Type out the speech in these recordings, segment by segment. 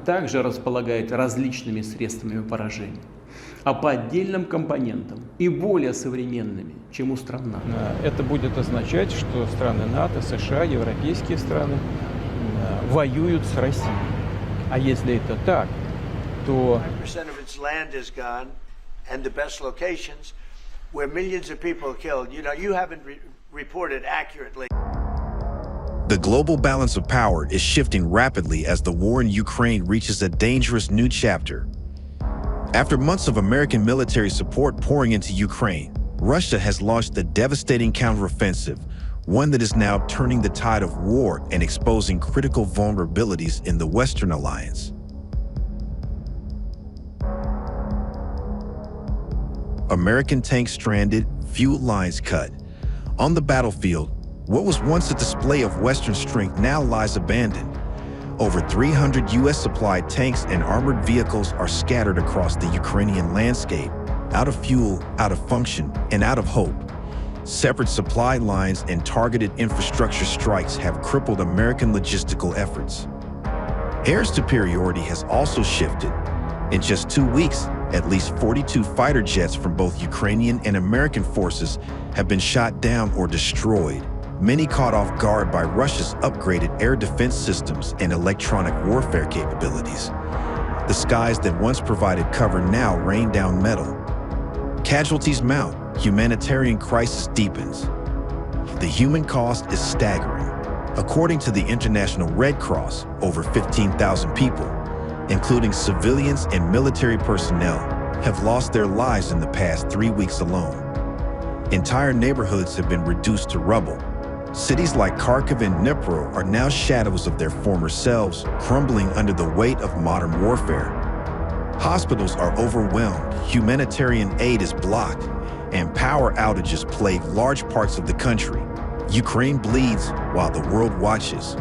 также располагает различными средствами поражения, а по отдельным компонентам и более современными, чем у стран НАТО. Это будет означать, что страны НАТО, США, европейские страны воюют с Россией. А если это так, то the global balance of power is shifting rapidly as the war in Ukraine reaches a dangerous new chapter. After months of American military support pouring into Ukraine, Russia has launched a devastating counteroffensive, one that is now turning the tide of war and exposing critical vulnerabilities in the Western alliance. American tanks stranded, fuel lines cut. On the battlefield, what was once a display of Western strength now lies abandoned. Over 300 U.S.-supplied tanks and armored vehicles are scattered across the Ukrainian landscape, out of fuel, out of function, and out of hope. Separate supply lines and targeted infrastructure strikes have crippled American logistical efforts. Air superiority has also shifted. In just 2 weeks, at least 42 fighter jets from both Ukrainian and American forces have been shot down or destroyed, many caught off guard by Russia's upgraded air defense systems and electronic warfare capabilities. The skies that once provided cover now rain down metal. Casualties mount, humanitarian crisis deepens. The human cost is staggering. According to the International Red Cross, over 15,000 people, including civilians and military personnel, have lost their lives in the past 3 weeks alone. Entire neighborhoods have been reduced to rubble. Cities like Kharkiv and Dnipro are now shadows of their former selves, crumbling under the weight of modern warfare. Hospitals are overwhelmed, humanitarian aid is blocked, and power outages plague large parts of the country. Ukraine bleeds while the world watches.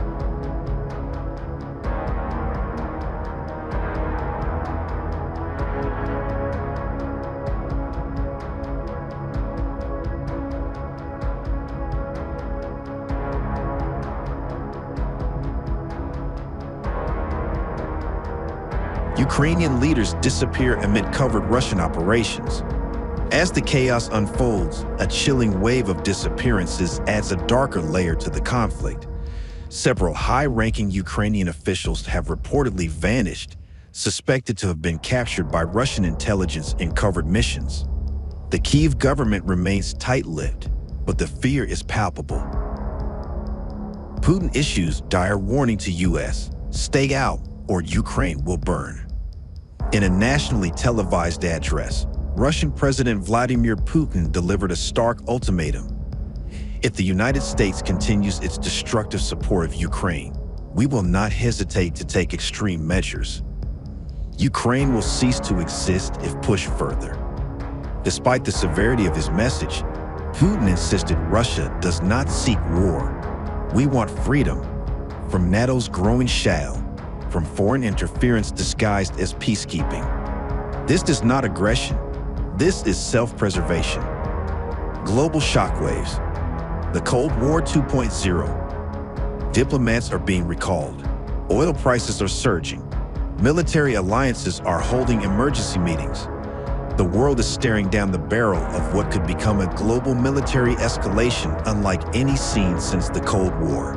Ukrainian leaders disappear amid covert Russian operations. As the chaos unfolds, a chilling wave of disappearances adds a darker layer to the conflict. Several high-ranking Ukrainian officials have reportedly vanished, suspected to have been captured by Russian intelligence in covert missions. The Kyiv government remains tight-lipped, but the fear is palpable. Putin issues dire warning to U.S., stay out or Ukraine will burn. In a nationally televised address, Russian President Vladimir Putin delivered a stark ultimatum. If the United States continues its destructive support of Ukraine, we will not hesitate to take extreme measures. Ukraine will cease to exist if pushed further. Despite the severity of his message, Putin insisted Russia does not seek war. We want freedom from NATO's growing shadow, from foreign interference disguised as peacekeeping. This is not aggression. This is self-preservation. Global shockwaves. The Cold War 2.0. Diplomats are being recalled. Oil prices are surging. Military alliances are holding emergency meetings. The world is staring down the barrel of what could become a global military escalation unlike any seen since the Cold War.